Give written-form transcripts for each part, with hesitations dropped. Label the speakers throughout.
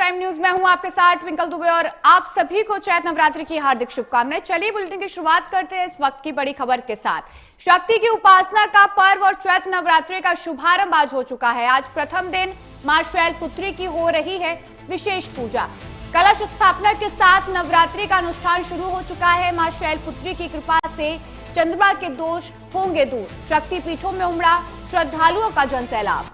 Speaker 1: Prime news में हूं आपके साथ ट्विंकल दुबे और आप सभी को चैत्र नवरात्रि की हार्दिक शुभकामनाएं। चलिए बुलेटिन की शुरुआत करते हैं इस वक्त की बड़ी खबर के साथ। शक्ति की उपासना का पर्व और चैत्र नवरात्रि का शुभारंभ आज हो चुका है। आज प्रथम दिन मां शैलपुत्री की हो रही है विशेष पूजा। कलश स्थापना के साथ नवरात्रि का अनुष्ठान शुरू हो चुका है। मां शैलपुत्री की कृपा से चंद्रमा के दोष होंगे दूर। शक्ति पीठों में उमड़ा श्रद्धालुओं का जनसैलाब।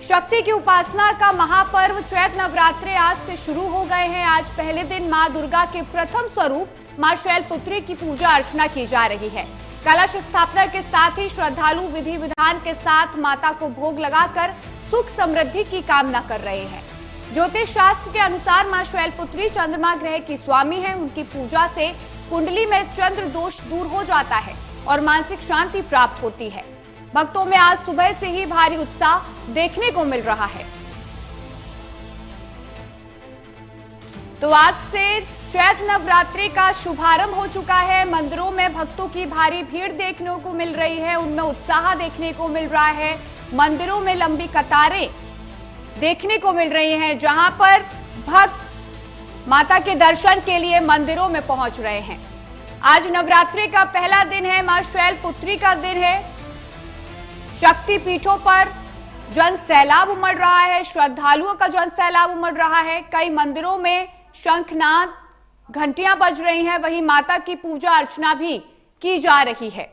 Speaker 1: शक्ति की उपासना का महापर्व चैत्र नवरात्रि आज से शुरू हो गए हैं। आज पहले दिन मां दुर्गा के प्रथम स्वरूप मां शैलपुत्री की पूजा अर्चना की जा रही है। कलश स्थापना के साथ ही श्रद्धालु विधि विधान के साथ माता को भोग लगाकर सुख समृद्धि की कामना कर रहे हैं। ज्योतिष शास्त्र के अनुसार मां शैलपुत्री चंद्रमा ग्रह की स्वामी है। उनकी पूजा से कुंडली में चंद्र दोष दूर हो जाता है और मानसिक शांति प्राप्त होती है। भक्तों में आज सुबह से ही भारी उत्साह देखने को मिल रहा है। तो आज से चैत्र नवरात्रि का शुभारंभ हो चुका है। मंदिरों में भक्तों की भारी भीड़ देखने को मिल रही है, उनमें उत्साह देखने को मिल रहा है। मंदिरों में लंबी कतारें देखने को मिल रही हैं, जहां पर भक्त माता के दर्शन के लिए मंदिरों में पहुंच रहे हैं। आज नवरात्रि का पहला दिन है, मां शैलपुत्री का दिन है। शक्ति पीठों पर जन सैलाब उमड़ रहा है, श्रद्धालुओं का जन सैलाब उमड़ रहा है। कई मंदिरों में शंखनाद घंटियां बज रही हैं, वहीं माता की पूजा अर्चना भी की जा रही है।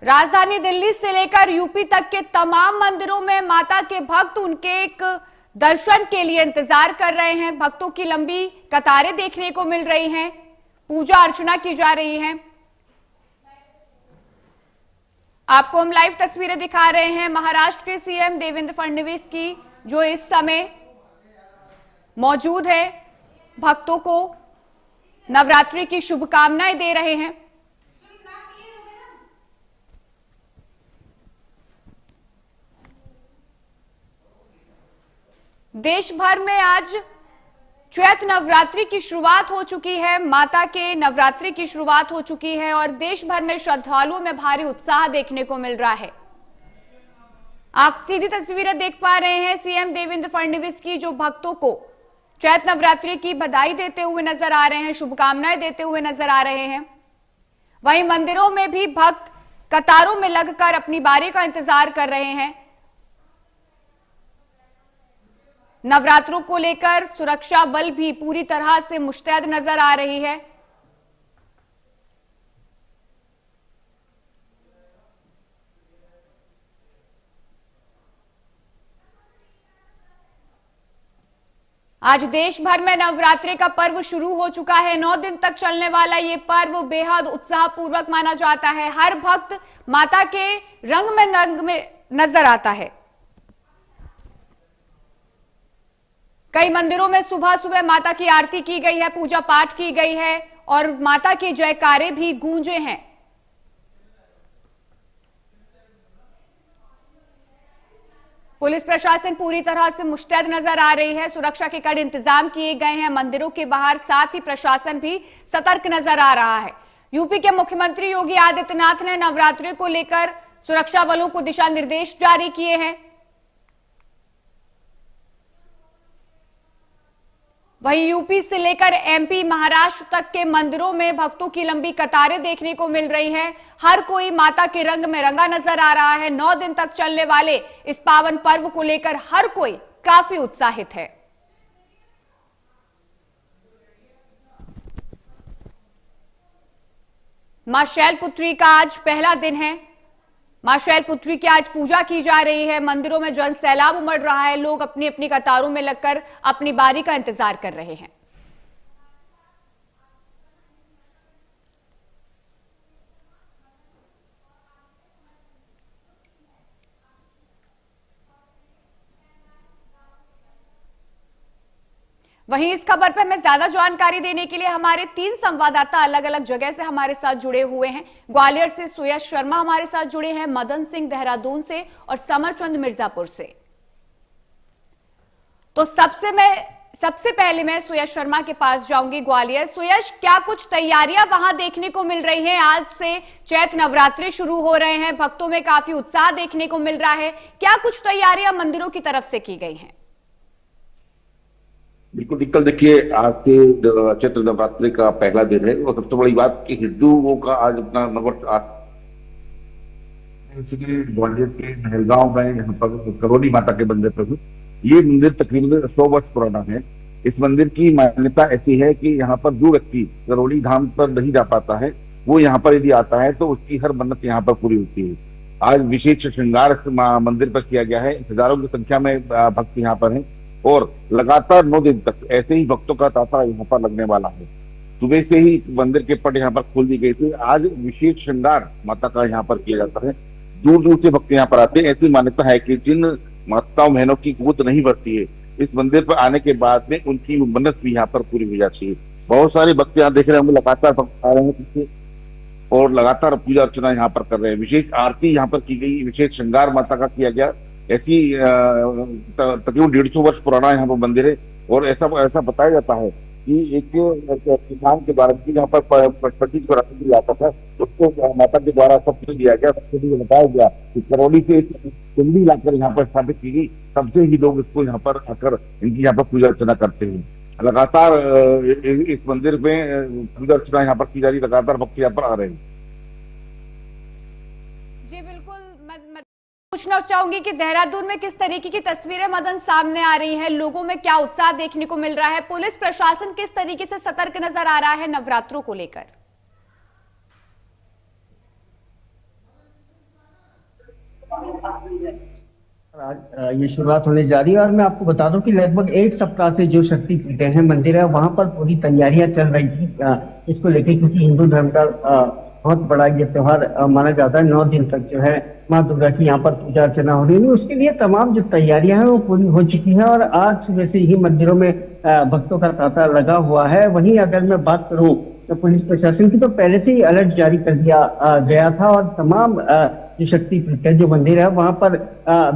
Speaker 1: राजधानी दिल्ली से लेकर यूपी तक के तमाम मंदिरों में माता के भक्त उनके एक दर्शन के लिए इंतजार कर रहे हैं। भक्तों की लंबी कतारें देखने को मिल रही हैं, पूजा अर्चना की जा रही है। आपको हम लाइव तस्वीरें दिखा रहे हैं महाराष्ट्र के सीएम देवेंद्र फडणवीस की, जो इस समय मौजूद है, भक्तों को नवरात्रि की शुभकामनाएं दे रहे हैं। देश भर में आज चैत्र नवरात्रि की शुरुआत हो चुकी है। माता के नवरात्रि की शुरुआत हो चुकी है और देश भर में श्रद्धालुओं में भारी उत्साह देखने को मिल रहा है। आप सीधी तस्वीरें देख पा रहे हैं सीएम देवेंद्र फडणवीस की, जो भक्तों को चैत्र नवरात्रि की बधाई देते हुए नजर आ रहे हैं, शुभकामनाएं देते हुए नजर आ रहे हैं। वहीं मंदिरों में भी भक्त कतारों में लगकर अपनी बारी का इंतजार कर रहे हैं। नवरात्रों को लेकर सुरक्षा बल भी पूरी तरह से मुस्तैद नजर आ रही है। आज देश भर में नवरात्रि का पर्व शुरू हो चुका है। 9 दिन तक चलने वाला ये पर्व बेहद उत्साहपूर्वक माना जाता है। हर भक्त माता के रंग में नजर आता है। कई मंदिरों में सुबह सुबह माता की आरती की गई है, पूजा पाठ की गई है और माता की जयकारे भी गूंजे हैं। पुलिस प्रशासन पूरी तरह से मुस्तैद नजर आ रही है। सुरक्षा के कड़े इंतजाम किए गए हैं मंदिरों के बाहर, साथ ही प्रशासन भी सतर्क नजर आ रहा है। यूपी के मुख्यमंत्री योगी आदित्यनाथ ने नवरात्रि को लेकर सुरक्षा बलों को दिशा निर्देश जारी किए हैं। वहीं यूपी से लेकर एमपी, महाराष्ट्र तक के मंदिरों में भक्तों की लंबी कतारें देखने को मिल रही हैं। हर कोई माता के रंग में रंगा नजर आ रहा है। 9 दिन तक चलने वाले इस पावन पर्व को लेकर हर कोई काफी उत्साहित है। मां शैलपुत्री का आज पहला दिन है। मां शैलपुत्री की आज पूजा की जा रही है। मंदिरों में जन सैलाब उमड़ रहा है। लोग अपनी अपनी कतारों में लगकर अपनी बारी का इंतजार कर रहे हैं। वहीं इस खबर पर हमें ज्यादा जानकारी देने के लिए हमारे 3 संवाददाता अलग अलग जगह से हमारे साथ जुड़े हुए हैं। ग्वालियर से सुयश शर्मा हमारे साथ जुड़े हैं, मदन सिंह देहरादून से और समरचंद मिर्जापुर से। तो सबसे मैं सबसे पहले मैं सुयश शर्मा के पास जाऊंगी, ग्वालियर। सुयश, क्या कुछ तैयारियां वहां देखने को मिल रही हैं? आज से चैत्र नवरात्रि शुरू हो रहे हैं, भक्तों में काफी उत्साह देखने को मिल रहा है। क्या कुछ तैयारियां मंदिरों की तरफ से की गई हैं?
Speaker 2: बिल्कुल बिल्कुल, देखिए आज से चैत्र नवरात्रि का पहला दिन है और सबसे बड़ी बात कि हिंदुओं का आज अपना नववर्ष ग्वालियर के महलगांव में यहाँ पर करोली माता के मंदिर पर ये मंदिर तकरीबन 100 वर्ष पुराना है। इस मंदिर की मान्यता ऐसी है कि यहाँ पर जो व्यक्ति करोली धाम पर नहीं जा पाता है वो यहाँ पर यदि आता है तो उसकी हर मन्नत यहाँ पर पूरी होती है। आज विशेष श्रृंगार मंदिर पर किया गया है, हजारों की संख्या में भक्त यहाँ पर हैं और लगातार 9 दिन तक ऐसे ही भक्तों का तांता यहाँ पर लगने वाला है। सुबह से ही मंदिर के पट यहाँ पर खोल दी गई थी। आज विशेष श्रृंगार माता का यहाँ पर किया जाता है। दूर दूर से भक्त यहाँ पर आते हैं। ऐसी मान्यता है कि जिन माताओं बहनों की गोद नहीं भरती है, इस मंदिर पर आने के बाद में उनकी मन्नत भी यहाँ पर पूरी हो जाती है। बहुत सारे भक्त यहाँ देख रहे हैं, लगातार भक्त आ रहे हैं पीछे और लगातार पूजा अर्चना यहाँ पर कर रहे हैं। विशेष आरती यहाँ पर की गई, विशेष श्रृंगार माता का किया गया। ऐसी तकरीबन 150 वर्ष पुराना यहाँ पर मंदिर है और ऐसा बताया जाता है कि एक किसान के द्वारा यहाँ पर पच्चीस आता था, उसको माता के द्वारा सबसे दिया गया, सबसे बताया गया कि करौली से कुंडी लाकर यहाँ पर स्थापित की गई। तब से ही लोग इसको यहाँ पर आकर इनकी यहाँ पर पूजा अर्चना करते हैं। लगातार इस मंदिर में पूजा अर्चना यहाँ पर की जा रही, लगातार भक्त यहाँ पर आ रहे हैं।
Speaker 1: जी बिल्कुल, मैं पूछना चाहूंगी कि देहरादून में किस तरीके की तस्वीरें मदन सामने आ रही हैं? लोगों में क्या उत्साह देखने को मिल रहा है? पुलिस प्रशासन किस तरीके से सतर्क नजर आ रहा है नवरात्रों को लेकर?
Speaker 3: आज ये शुरुआत होने जा रही है और मैं आपको बता दूं कि लगभग 1 सप्ताह से जो शक्तिपीठें हैं, मंदिर है, वहां पर पूरी तैयारियां चल रही थी इसको लेकर, क्योंकि हिंदू धर्म का बहुत बड़ा ये त्योहार माना जाता है। 9 दिन तक जो है माँ दुर्गा की यहाँ पर पूजा अर्चना हो रही है। उसके लिए तमाम जो तैयारियां हैं वो पूरी हो चुकी है और आज सुबह से ही मंदिरों में भक्तों का तांता लगा हुआ है। वहीं अगर मैं बात करूं तो पुलिस प्रशासन की तो पहले से ही अलर्ट जारी कर दिया गया था और तमाम जो शक्तिपीठ है, जो मंदिर है, वहां पर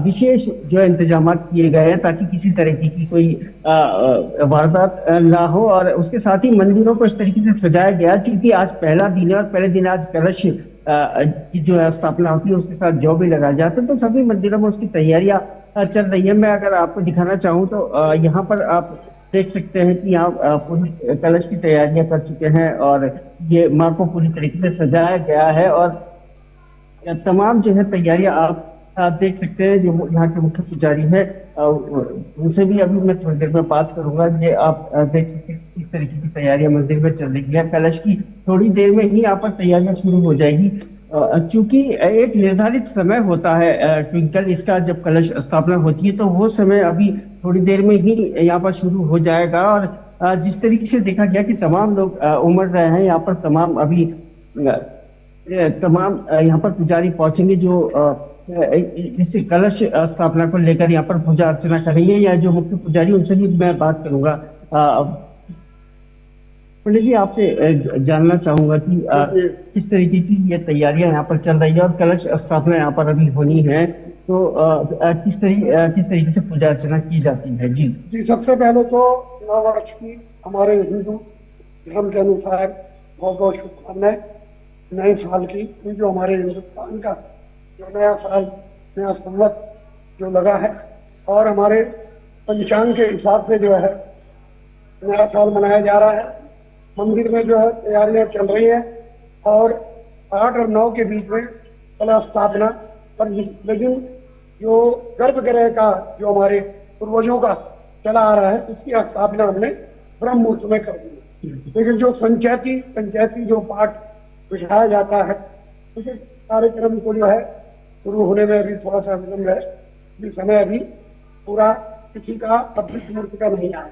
Speaker 3: विशेष जो इंतजाम किए गए हैं ताकि किसी तरीके की कोई वारदात ना हो। और उसके साथ ही मंदिरों को इस तरीके से सजाया गया क्योंकि आज पहला दिन है और पहले दिन आज कलश की जो स्थापना होती है उसके साथ जौ भी लगाया जाता है, तो सभी मंदिरों में उसकी तैयारियां चल रही है। मैं अगर आपको दिखाना चाहूँ तो यहाँ पर आप देख सकते हैं कि यहाँ पूरी कलश की तैयारियां कर चुके हैं और ये माँ को पूरी तरीके से सजाया गया है और तमाम जो है तैयारियां आप देख सकते हैं। जो यहाँ के मुख्य पुजारी है उनसे भी अभी मैं थोड़ी देर में बात करूंगा। ये आप देख सकते हैं किस तरीके की तैयारियां मंदिर में चल रही है। कलश की थोड़ी देर में ही यहाँ पर तैयारियां शुरू हो जाएगी क्योंकि एक निर्धारित समय होता है ट्विंकल इसका, जब कलश स्थापना होती है तो वो समय अभी थोड़ी देर में ही यहाँ पर शुरू हो जाएगा। और जिस तरीके से देखा गया कि तमाम लोग उमड़ रहे हैं यहाँ पर, तमाम यहाँ पर पुजारी पहुंचेंगे जो इस कलश स्थापना को लेकर यहाँ पर पूजा अर्चना करेंगे। या जो मुख्य पुजारी उनसे भी मैं बात करूंगा। पंडित जी, आपसे जानना चाहूंगा कि किस तरीके की ये तैयारियां यहाँ पर चल रही है और कलश स्थापना यहाँ पर अभी होनी है, तो किस तरीके से पूजा अर्चना की जाती है? जी,
Speaker 4: सबसे पहले तो नववर्ष की हमारे हिंदू धर्म के अनुसार बहुत बहुत शुभकामनाएं। नए साल की जो हमारे हिंदुस्तान का जो नया साल, नया संवत जो लगा है और हमारे पंचांग के हिसाब से जो है नया साल मनाया जा रहा है। मंदिर में जो है तैयारियां चल रही हैं और 8 और 9 के बीच में कलश स्थापना पर, लेकिन जो गर्भगृह का जो हमारे पूर्वजों का चला आ रहा है उसकी स्थापना हमने ब्रह्म मुहूर्त में कर दी। लेकिन जो पंचायती जो पाठ बिठाया जाता है उसे कार्यक्रम को जो है शुरू होने में अभी थोड़ा सा विलंब है। ये समय अभी पूरा किसी का अद्भुत मूर्ति का नहीं आया,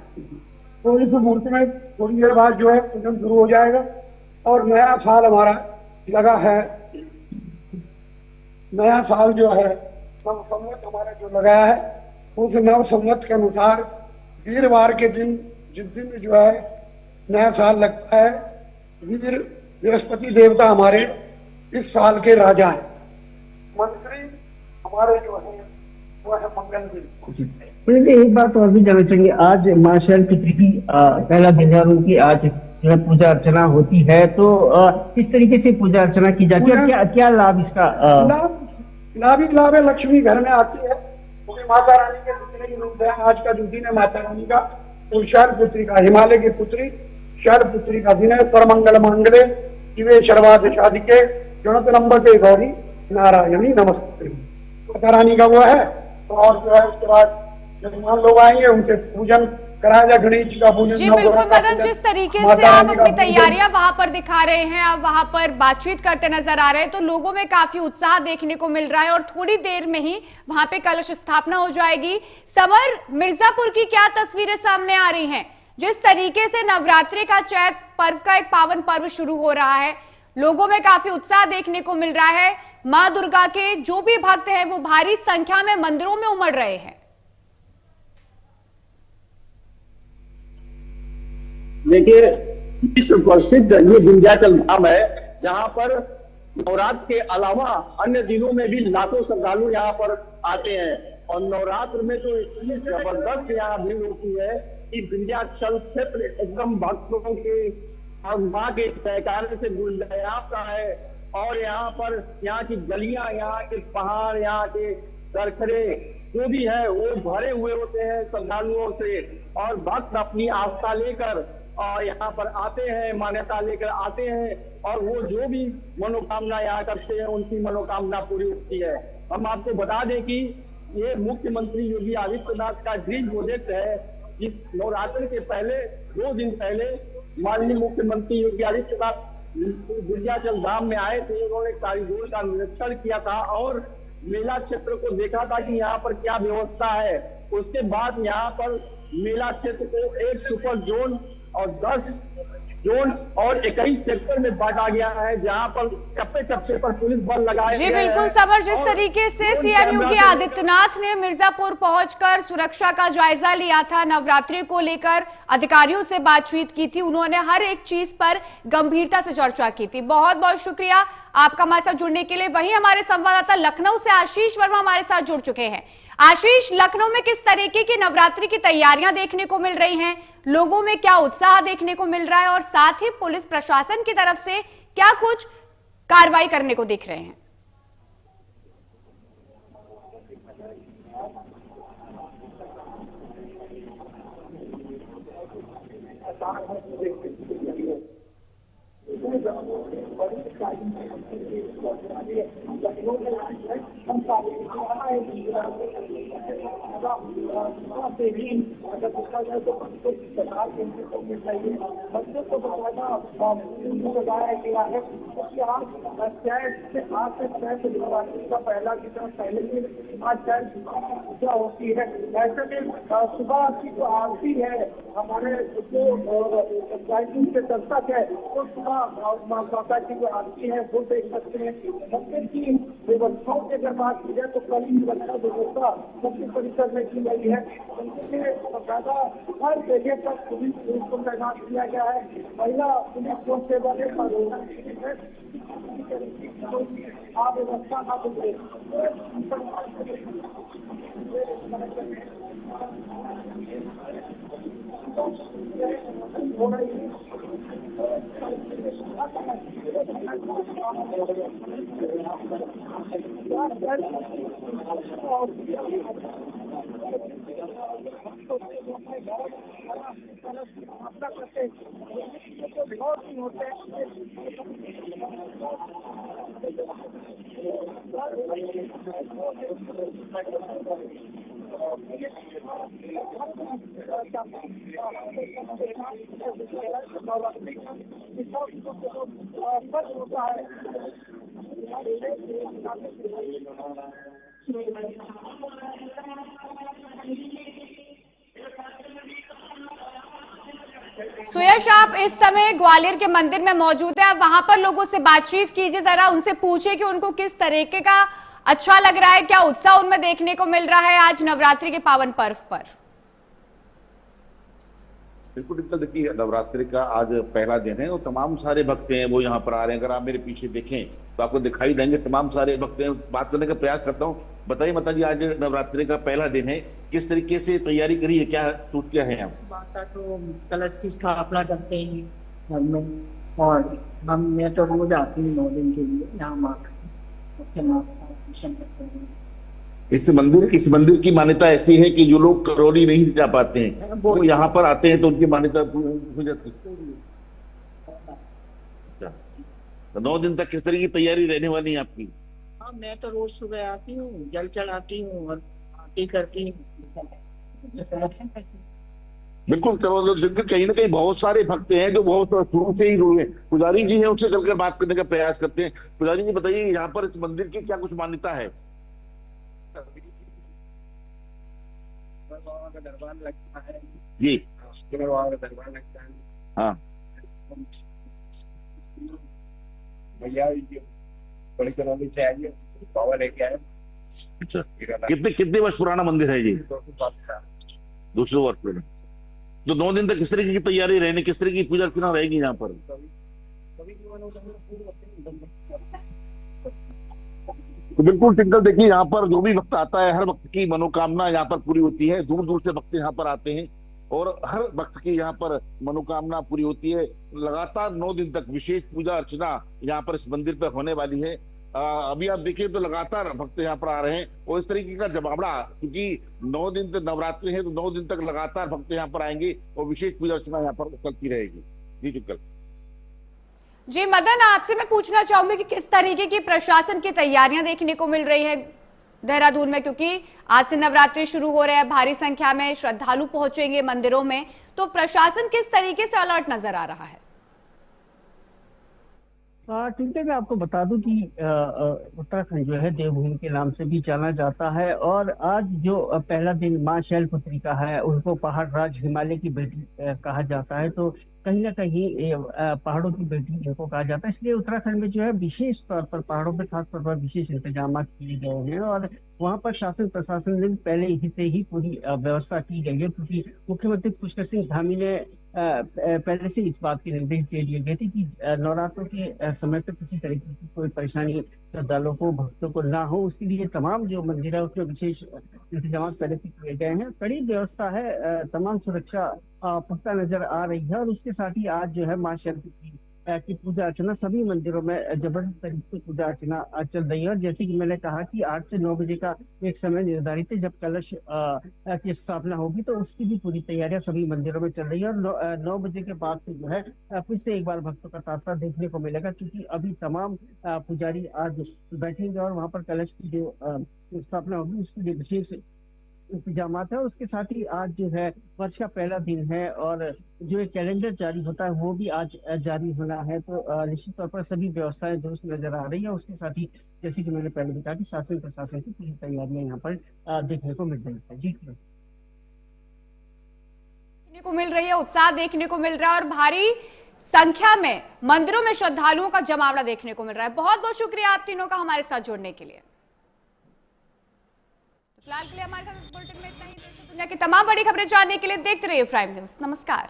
Speaker 4: तो इस मूर्ति में थोड़ी देर बाद जो है पूजन शुरू हो जाएगा। और नया साल हमारा लगा है, नया साल जो है नव संवत हमारा जो लगाया है, उस नव संवत के अनुसार वीरवार के दिन, जिस दिन जो है नया साल लगता है, वीर बृहस्पति देवता हमारे इस साल के राजा हैं। मंत्री हमारे जो है वो है मंगल देव।
Speaker 3: मुझे एक बात और भी जानना चाहेंगे, आज मां शैलपुत्री की पहला दिन है और उनकी आज जो है पूजा अर्चना होती है, तो किस तरीके से पूजा अर्चना की जाती है और क्या क्या लाभ इसका
Speaker 4: लाभ ही लाभ है। लक्ष्मी घर में आती है, क्योंकि माता रानी के जितने भी रूप है, आज का जो दिन है माता रानी का, और शैलपुत्री का, हिमालय की पुत्री शैलपुत्री का दिन है। सर्वमंगल मांगल्ये शिवे सर्वार्थ साधिके शरण्ये गौरी नारायणी नमस्ते। माता रानी का वो है। और जो है उसके बाद मेहमान लोग आएंगे, उनसे पूजन कराया जाए, गणेश जी का पूजन।
Speaker 1: जी बिल्कुल मदन, जिस तरीके से आप अपनी तैयारियां वहां पर दिखा रहे हैं, आप वहां पर बातचीत करते नजर आ रहे हैं, तो लोगों में काफी उत्साह देखने को मिल रहा है और थोड़ी देर में ही वहां पे कलश स्थापना हो जाएगी। समर, मिर्जापुर की क्या तस्वीरें सामने आ रही हैं? जिस तरीके से नवरात्रि का चैत पर्व का एक पावन पर्व शुरू हो रहा है, लोगों में काफी उत्साह देखने को मिल रहा है। मां दुर्गा के जो भी भक्त हैं वो भारी संख्या में मंदिरों में उमड़ रहे हैं।
Speaker 5: देखिए, विश्व प्रसिद्ध ये विंध्याचल धाम है, जहाँ पर नवरात्र के अलावा अन्य दिनों में भी लाखों श्रद्धालु यहाँ पर आते हैं। और नवरात्र में तो इतनी जबरदस्त यहाँ भीड़ होती है कि विंध्याचल क्षेत्र एकदम भक्तों के और माँ के जयकारे से गुंजाता है। और यहाँ पर यहाँ की गलियां, यहाँ के पहाड़, यहाँ के सरखरे जो भी है वो भरे हुए होते हैं श्रद्धालुओं से। और भक्त अपनी आस्था लेकर और यहाँ पर आते हैं, मान्यता लेकर आते हैं, और वो जो भी मनोकामना यहाँ करते हैं उनकी मनोकामना पूरी होती है। हम आपको बता दें कि ये मुख्यमंत्री योगी आदित्यनाथ का ड्रीम प्रोजेक्ट है। इस नवरात्र के पहले 2 दिन पहले माननीय मुख्यमंत्री योगी आदित्यनाथ विंध्याचल धाम में आए थे। उन्होंने कॉरिडोर का निरीक्षण किया था और मेला क्षेत्र को देखा था कि यहाँ पर क्या व्यवस्था है। उसके बाद यहाँ पर मेला क्षेत्र को 1 सुपर जोन और 10 जोन और 21 सेक्टर में बांटा गया है, जहां पर चप्पे चप्पे पर पुलिस बल लगाए
Speaker 1: जी बिल्कुल समर, जिस तरीके से सीएम योगी आदित्यनाथ ने मिर्जापुर पहुंचकर सुरक्षा का जायजा लिया था, नवरात्रि को लेकर अधिकारियों से बातचीत की थी, उन्होंने हर एक चीज पर गंभीरता से चर्चा की थी। बहुत बहुत शुक्रिया आपका हमारे साथ जुड़ने के लिए। वहीं हमारे संवाददाता लखनऊ से आशीष वर्मा हमारे साथ जुड़ चुके हैं। आशीष, लखनऊ में किस तरीके की नवरात्रि की तैयारियां देखने को मिल रही हैं, लोगों में क्या उत्साह देखने को मिल रहा है और साथ ही पुलिस प्रशासन की तरफ से क्या कुछ कार्रवाई करने को दिख रहे हैं?
Speaker 6: बच्चों को बताना लगाया गया है क्योंकि आज का पहला दिन पहले दिन आज पूजा होती है। ऐसे में सुबह की जो आरती है हमारे जो से दस्तक है वो सुबह माता की जो आरती है वो देख सकते हैं। मंदिर की व्यवस्थाओं की अगर बात की जाए तो कल ही व्यवस्था मुख्य परिसर में की गई है। मंदिर में ज्यादा हर जगह पर पुलिस को तैनात किया गया है। महिला पुलिस कांस्टेबल आप व्यवस्था ना मिले हो रही है।
Speaker 1: सुयश, आप इस समय ग्वालियर के मंदिर में मौजूद है, आप वहां पर लोगों से बातचीत कीजिए, जरा उनसे पूछिए कि उनको किस तरीके का अच्छा लग रहा है, क्या उत्साह उनमें देखने को मिल रहा है आज नवरात्रि के पावन पर्व पर।
Speaker 2: बिल्कुल देखिए, नवरात्रि का आज पहला दिन है और तमाम सारे भक्त हैं वो यहाँ पर आ रहे हैं। अगर आप मेरे पीछे देखें तो आपको दिखाई देंगे तमाम सारे भक्त हैं। बात करने का प्रयास करता हूँ। बताइए माता जी, आज नवरात्रि का पहला दिन है, किस तरीके से तैयारी करी है, क्या सोच क्या है आप?
Speaker 7: माता तो कलश की स्थापना करते हैं घर में, और मैं तो रोज आती हूँ 9 दिन के लिए यहाँ माता के दर्शन करते हैं।
Speaker 2: इस मंदिर की मान्यता ऐसी है कि जो लोग करौली नहीं जा पाते हैं वो यहाँ पर आते हैं तो उनकी मान्यता हो जाती है। अच्छा, तो 9 दिन तक किस तरह की तैयारी रहने वाली है आपकी?
Speaker 7: हाँ, मैं तो रोज सुबह आती हूँ, जल चढ़ाती हूँ और आरती करती हूँ।
Speaker 2: बिल्कुल, चलो कहीं ना कहीं बहुत सारे भक्त हैं जो बहुत शुरू से ही जुड़े हैं। पुजारी जी हैं, उनसे चलकर बात करने का प्रयास करते हैं। पुजारी जी बताइए, यहाँ पर इस मंदिर की क्या कुछ मान्यता है?
Speaker 3: बाबा का दरबार लगता है
Speaker 2: जी,
Speaker 3: बाबा का दरबार लगता है।
Speaker 2: हाँ,
Speaker 3: भैया बड़ी करौली से आइए, बाबा लेके आए।
Speaker 2: अच्छा, कितने वर्ष पुराना मंदिर है ये? 200 वर्ष पुराना। तो 9 दिन तक किस तरीके की तैयारी रहने, किस तरह की पूजा अर्चना रहेगी यहाँ पर? तो बिल्कुल टिंकल, देखिए यहाँ पर जो भी भक्त आता है, हर भक्त की मनोकामना यहाँ पर पूरी होती है। दूर दूर से भक्त यहाँ पर आते हैं और हर भक्त की यहाँ पर मनोकामना पूरी होती है। लगातार 9 दिन तक विशेष पूजा अर्चना यहाँ पर इस मंदिर पर होने वाली है। अभी आप देखिए तो लगातार भक्त यहाँ पर आ रहे हैं और इस तरीके का जमावड़ा, क्योंकि 9 दिन तक नवरात्रि है तो 9 दिन तक लगातार भक्त यहाँ पर आएंगे और विशेष पूजा अर्चना यहाँ पर चलती रहेगी। जी टिंकल।
Speaker 1: जी मदन, आपसे मैं पूछना चाहूंगी कि किस तरीके की प्रशासन की तैयारियां देखने को मिल रही है देहरादून में, क्योंकि आज से नवरात्रि शुरू हो रहे हैं, भारी संख्या में श्रद्धालु पहुंचेंगे मंदिरों में, तो प्रशासन किस तरीके से अलर्ट नजर आ रहा है?
Speaker 3: ठीक है, मैं आपको बता दूं कि उत्तराखंड जो है देवभूमि के नाम से भी जाना जाता है, और आज जो पहला दिन मां शैलपुत्री का है, उनको पहाड़ राज हिमालय की बेटी कहा जाता है। तो कहीं ना कहीं पहाड़ों की बेटी इनको कहा जाता है, इसलिए उत्तराखंड में जो है विशेष तौर पर पहाड़ों पर खास तौर पर विशेष इंतजाम किए गए हैं, और वहाँ पर शासन प्रशासन ने पहले ही से ही पूरी व्यवस्था की गई है, क्योंकि मुख्यमंत्री पुष्कर सिंह धामी ने पहले से इस बात के निर्देश दे दिए गए थे कि नवरात्रों के समय पर किसी तरीके की कोई परेशानी श्रद्धालुओं को, भक्तों को ना हो, उसके लिए तमाम जो मंदिर है उसमें विशेष इंतजाम पहले से किए गए हैं। कड़ी व्यवस्था है, तमाम सुरक्षा पुख्ता नजर आ रही है, और उसके साथ ही आज जो है मां शैलपुत्री की पूजा अर्चना सभी मंदिरों में जबरदस्त तरीके से पूजा अर्चना चल रही है। और जैसे कि मैंने कहा कि 8 से 9 बजे का एक समय निर्धारित है जब कलश की स्थापना होगी, तो उसकी भी पूरी तैयारियां सभी मंदिरों में चल रही है। और 9 बजे के बाद से जो है फिर से एक बार भक्तों का तांता देखने को मिलेगा, क्योंकि अभी तमाम पुजारी आज बैठेंगे और वहां पर कलश की जो स्थापना होगी उसके लिए विशेष इंतजाम है। उसके साथ ही आज जो है वर्ष का पहला दिन है, और जो एक कैलेंडर जारी होता है वो भी आज जारी होना है। तो निश्चित तौर पर सभी व्यवस्थाएं दुरुस्त नजर आ रही है। उसके साथ ही जैसे कि मैंने पहले बताया कि शासन प्रशासन की पूरी तैयारियां यहाँ पर देखने को मिल रही है। जी,
Speaker 1: देखने को मिल रही है, उत्साह देखने को मिल रहा है और भारी संख्या में मंदिरों में श्रद्धालुओं का जमावड़ा देखने को मिल रहा है। बहुत बहुत शुक्रिया आप तीनों का हमारे साथ जुड़ने के लिए। फिलहाल के लिए हमारे साथ बुलेटिन में इतना ही। देश और दुनिया की तमाम बड़ी खबरें जानने के लिए देखते रहिए प्राइम न्यूज़। नमस्कार।